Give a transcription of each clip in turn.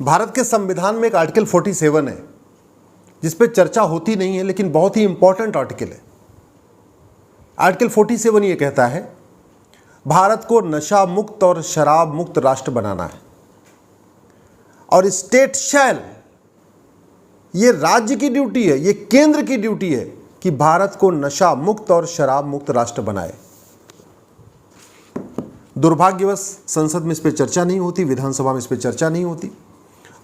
भारत के संविधान में एक आर्टिकल 47 है जिस पे चर्चा होती नहीं है, लेकिन बहुत ही इंपॉर्टेंट आर्टिकल है। आर्टिकल 47 ये कहता है भारत को नशा मुक्त और शराब मुक्त राष्ट्र बनाना है, और स्टेट शैल, ये राज्य की ड्यूटी है, ये केंद्र की ड्यूटी है कि भारत को नशा मुक्त और शराब मुक्त राष्ट्र बनाए। दुर्भाग्यवश संसद में इस पर चर्चा नहीं होती, विधानसभा में इस पर चर्चा नहीं होती,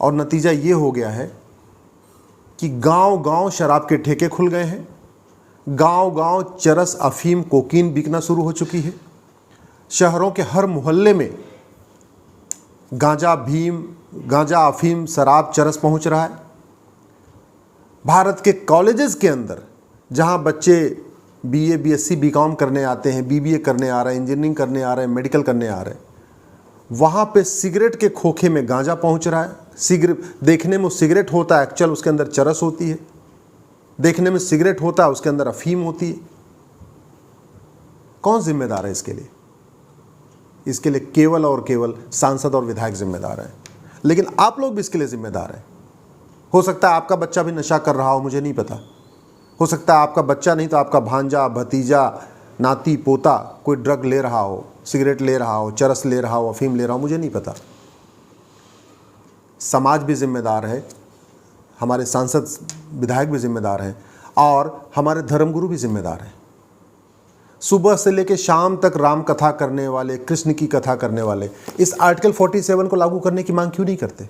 और नतीजा ये हो गया है कि गांव-गांव शराब के ठेके खुल गए हैं, गांव-गांव चरस, अफीम, कोकीन बिकना शुरू हो चुकी है। शहरों के हर मोहल्ले में गांजा, अफीम, शराब, चरस पहुंच रहा है। भारत के कॉलेजेस के अंदर जहां बच्चे बीए, बीएससी, बीकॉम करने आते हैं, बीबीए करने आ रहे हैं, इंजीनियरिंग करने आ रहे हैं, मेडिकल करने आ रहे हैं, वहाँ पे सिगरेट के खोखे में गांजा पहुँच रहा है। सिगरेट देखने में सिगरेट होता है, एक्चुअल उसके अंदर चरस होती है। देखने में सिगरेट होता है, उसके अंदर अफीम होती है। कौन जिम्मेदार है इसके लिए? इसके लिए केवल और केवल सांसद और विधायक जिम्मेदार हैं। लेकिन आप लोग भी इसके लिए जिम्मेदार हैं। हो सकता है आपका बच्चा भी नशा कर रहा हो, मुझे नहीं पता। हो सकता है आपका बच्चा नहीं तो आपका भांजा, भतीजा, नाती, पोता कोई ड्रग ले रहा हो, सिगरेट ले रहा हो, चरस ले रहा हो, अफीम ले रहा हो, मुझे नहीं पता। समाज भी जिम्मेदार है, हमारे सांसद विधायक भी जिम्मेदार हैं, और हमारे धर्मगुरु भी जिम्मेदार हैं। सुबह से लेकर शाम तक राम कथा करने वाले, कृष्ण की कथा करने वाले इस आर्टिकल 47 को लागू करने की मांग क्यों नहीं करते?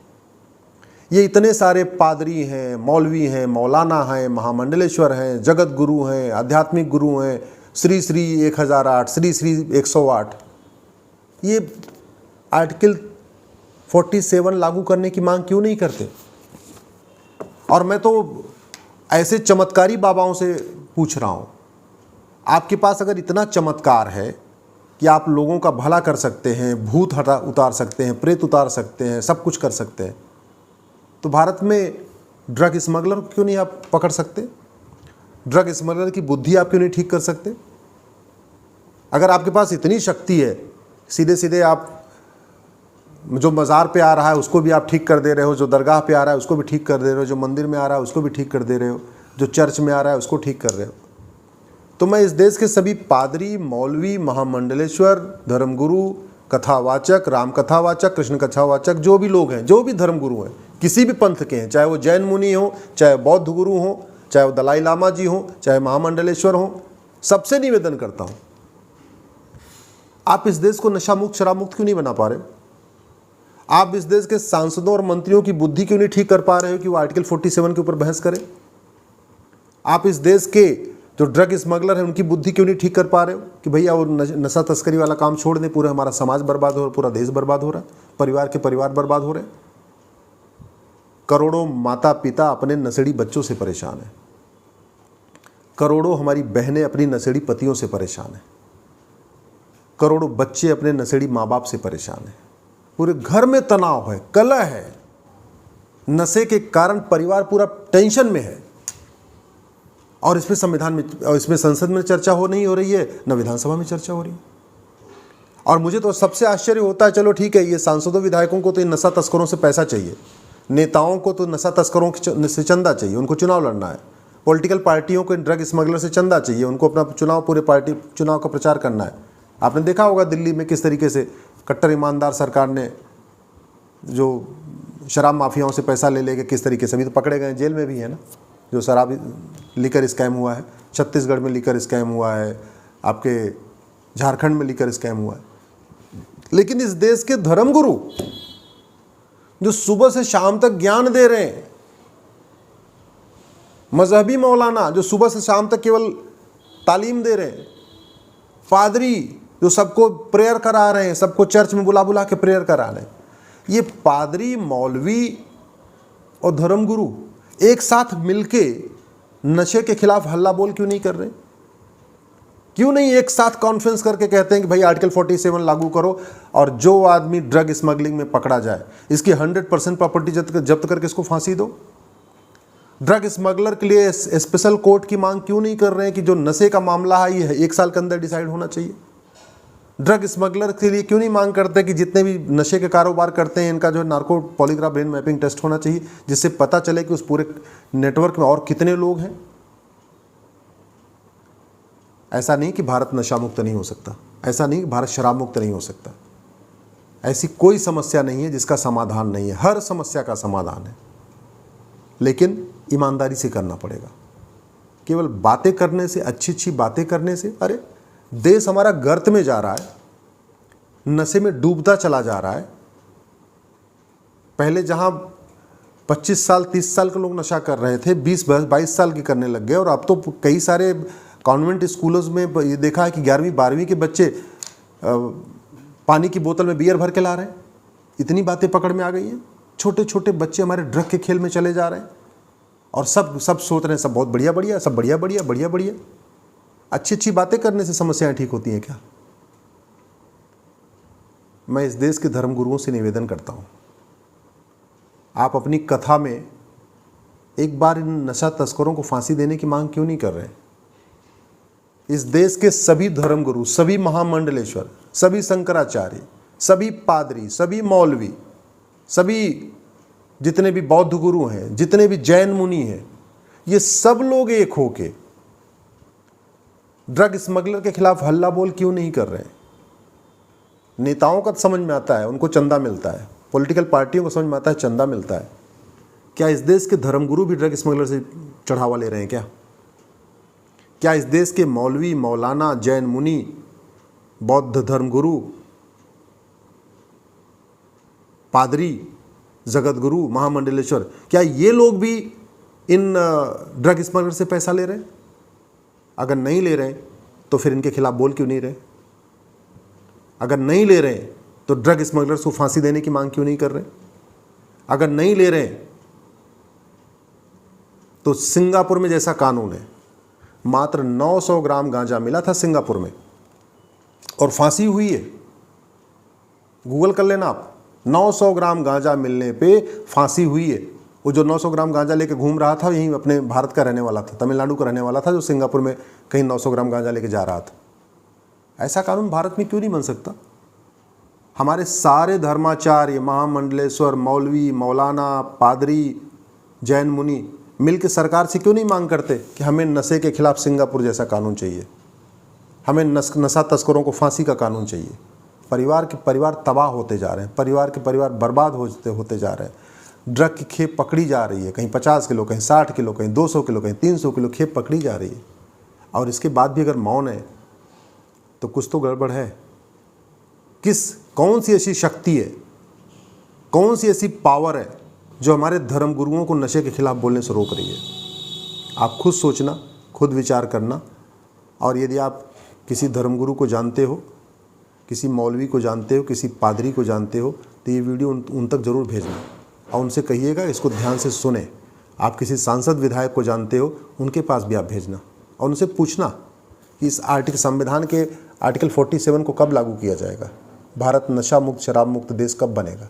ये इतने सारे पादरी हैं, मौलवी हैं, मौलाना हैं, महामंडलेश्वर हैं, जगत गुरु हैं, आध्यात्मिक गुरु हैं, श्री श्री 1008, श्री श्री 108, ये आर्टिकल 47 लागू करने की मांग क्यों नहीं करते? और मैं तो ऐसे चमत्कारी बाबाओं से पूछ रहा हूँ, आपके पास अगर इतना चमत्कार है कि आप लोगों का भला कर सकते हैं, भूत उतार सकते हैं, प्रेत उतार सकते हैं, सब कुछ कर सकते हैं, तो भारत में ड्रग स्मगलर को क्यों नहीं आप पकड़ सकते? ड्रग स्मगलर की बुद्धि आप क्यों नहीं ठीक कर सकते? अगर आपके पास इतनी शक्ति है, सीधे सीधे आप जो मज़ार पे आ रहा है उसको भी आप ठीक कर दे रहे हो, जो दरगाह पे आ रहा है उसको भी ठीक कर दे रहे हो, जो मंदिर में आ रहा है उसको भी ठीक कर दे रहे हो, जो चर्च में आ रहा है उसको ठीक कर रहे हो, तो मैं इस देश के सभी पादरी, मौलवी, महामंडलेश्वर, धर्मगुरु, कथावाचक, राम कथावाचक, कृष्ण कथावाचक, जो भी लोग हैं, जो भी धर्मगुरु हैं, किसी भी पंथ के हैं, चाहे वो जैन मुनि हो, चाहे बौद्ध गुरु हो, चाहे वो दलाई लामा जी हो, चाहे महामंडलेश्वर हो, सबसे निवेदन करता हूँ, आप इस देश को नशा मुक्त, शराब मुक्त क्यों नहीं बना पा रहे? आप इस देश के सांसदों और मंत्रियों की बुद्धि क्यों नहीं ठीक कर पा रहे हो कि वो आर्टिकल 47 के ऊपर बहस करें? आप इस देश के जो ड्रग स्मगलर हैं उनकी बुद्धि क्यों नहीं ठीक कर पा रहे हो कि भैया वो नशा तस्करी वाला काम छोड़ दें? पूरा हमारा समाज बर्बाद हो रहा है, पूरा देश बर्बाद हो रहा है, परिवार के परिवार बर्बाद हो रहे हैं। करोड़ों माता पिता अपने नशेड़ी बच्चों से परेशान हैं, करोड़ों हमारी बहनें अपनी नशेड़ी पतियों से परेशान हैं, करोड़ों बच्चे अपने नशेड़ी माँ बाप से परेशान हैं। पूरे घर में तनाव है, कलह है, नशे के कारण परिवार पूरा टेंशन में है, और इसमें संविधान में और इसमें संसद में चर्चा नहीं हो रही है, न विधानसभा में चर्चा हो रही है। और मुझे तो सबसे आश्चर्य होता है, चलो ठीक है, ये सांसदों विधायकों को तो इन नशा तस्करों से पैसा चाहिए, नेताओं को तो नशा तस्करों से चंदा चाहिए, उनको चुनाव लड़ना है, पॉलिटिकल पार्टियों को ड्रग स्मगलर से चंदा चाहिए, उनको अपना चुनाव, पूरे पार्टी चुनाव का प्रचार करना है। आपने देखा होगा दिल्ली में किस तरीके से कट्टर ईमानदार सरकार ने जो शराब माफियाओं से पैसा ले लेके किस तरीके से, अभी तो पकड़े गए, जेल में भी है ना, जो शराब लीकर स्कैम हुआ है, छत्तीसगढ़ में लीकर स्कैम हुआ है, आपके झारखंड में लीकर स्कैम हुआ है। लेकिन इस देश के धर्मगुरु जो सुबह से शाम तक ज्ञान दे रहे हैं, मजहबी मौलाना जो सुबह से शाम तक केवल तालीम दे रहे हैं, पादरी जो सबको प्रेयर करा रहे हैं, सबको चर्च में बुला बुला के प्रेयर करा रहे हैं, ये पादरी, मौलवी और धर्मगुरु एक साथ मिलके नशे के खिलाफ हल्ला बोल क्यों नहीं कर रहे? क्यों नहीं एक साथ कॉन्फ्रेंस करके कहते हैं कि भाई आर्टिकल 47 लागू करो, और जो आदमी ड्रग स्मगलिंग में पकड़ा जाए इसकी 100% प्रॉपर्टी जब्त करके इसको फांसी दो? ड्रग स्मगलर के लिए स्पेशल कोर्ट की मांग क्यों नहीं कर रहे हैं कि जो नशे का मामला है ये 1 साल के अंदर डिसाइड होना चाहिए? ड्रग स्मगलर के लिए क्यों नहीं मांग करते कि जितने भी नशे के कारोबार करते हैं इनका जो narco polygraph brain mapping test होना चाहिए, जिससे पता चले कि उस पूरे नेटवर्क में और कितने लोग हैं। ऐसा नहीं कि भारत नशा मुक्त नहीं हो सकता, ऐसा नहीं कि भारत शराब मुक्त नहीं हो सकता। ऐसी कोई समस्या नहीं है जिसका समाधान नहीं है, हर समस्या का समाधान है, लेकिन ईमानदारी से करना पड़ेगा। केवल बातें करने से, अच्छी अच्छी बातें करने से, अरे देश हमारा गर्त में जा रहा है, नशे में डूबता चला जा रहा है। पहले जहां 25 साल 30 साल के लोग नशा कर रहे थे, 20-22 साल के करने लग गए, और अब तो कई सारे कॉन्वेंट स्कूलों में ये देखा है कि 11वीं 12वीं के बच्चे पानी की बोतल में बियर भर के ला रहे हैं। इतनी बातें पकड़ में आ गई हैं। छोटे छोटे बच्चे हमारे ड्रग के खेल में चले जा रहे हैं, और सब सोच रहे हैं सब बहुत बढ़िया बढ़िया, सब बढ़िया बढ़िया बढ़िया बढ़िया। अच्छी अच्छी बातें करने से समस्याएं ठीक होती हैं क्या? मैं इस देश के धर्मगुरुओं से निवेदन करता हूं, आप अपनी कथा में एक बार इन नशा तस्करों को फांसी देने की मांग क्यों नहीं कर रहे? इस देश के सभी धर्मगुरु, सभी महामंडलेश्वर, सभी शंकराचार्य, सभी पादरी, सभी मौलवी, सभी जितने भी बौद्ध गुरु हैं, जितने भी जैन मुनि हैं, ये सब लोग एक होके ड्रग स्मगलर के खिलाफ हल्ला बोल क्यों नहीं कर रहे हैं? नेताओं का समझ में आता है, उनको चंदा मिलता है, पॉलिटिकल पार्टियों को समझ में आता है चंदा मिलता है। क्या इस देश के धर्मगुरु भी ड्रग स्मगलर से चढ़ावा ले रहे हैं क्या? क्या इस देश के मौलवी, मौलाना, जैन मुनि, बौद्ध धर्मगुरु, पादरी, जगत गुरु, महामंडलेश्वर, क्या ये लोग भी इन ड्रग स्मगलर से पैसा ले रहे हैं? अगर नहीं ले रहे तो फिर इनके खिलाफ बोल क्यों नहीं रहे? अगर नहीं ले रहे तो ड्रग स्मगलर्स को फांसी देने की मांग क्यों नहीं कर रहे? अगर नहीं ले रहे तो सिंगापुर में जैसा कानून है, मात्र 900 ग्राम गांजा मिला था सिंगापुर में और फांसी हुई है। गूगल कर लेना आप, 900 ग्राम गांजा मिलने पे फांसी हुई है। वो जो 900 ग्राम गांजा लेके घूम रहा था यहीं अपने भारत का रहने वाला था, तमिलनाडु का रहने वाला था, जो सिंगापुर में कहीं 900 ग्राम गांजा लेके जा रहा था। ऐसा कानून भारत में क्यों नहीं बन सकता? हमारे सारे धर्माचार्य, महामंडलेश्वर, मौलवी, मौलाना, पादरी, जैन मुनि मिलकर सरकार से क्यों नहीं मांग करते कि हमें नशे के खिलाफ सिंगापुर जैसा कानून चाहिए, हमें नशा तस्करों को फांसी का कानून चाहिए? परिवार के परिवार तबाह होते जा रहे हैं, परिवार के परिवार बर्बाद होते जा रहे हैं। ड्रग की खेप पकड़ी जा रही है, कहीं 50 किलो, कहीं 60 किलो, कहीं 200 किलो, कहीं 300 किलो खेप पकड़ी जा रही है, और इसके बाद भी अगर मौन है तो कुछ तो गड़बड़ है। कौन सी ऐसी शक्ति है, कौन सी ऐसी पावर है जो हमारे धर्मगुरुओं को नशे के खिलाफ बोलने से रोक रही है? आप खुद सोचना, खुद विचार करना। और यदि आप किसी धर्मगुरु को जानते हो, किसी मौलवी को जानते हो, किसी पादरी को जानते हो, तो ये वीडियो उन तक ज़रूर भेजना और उनसे कहिएगा इसको ध्यान से सुने। आप किसी सांसद विधायक को जानते हो, उनके पास भी आप भेजना और उनसे पूछना कि इस संविधान के आर्टिकल 47 को कब लागू किया जाएगा, भारत नशा मुक्त, शराब मुक्त देश कब बनेगा।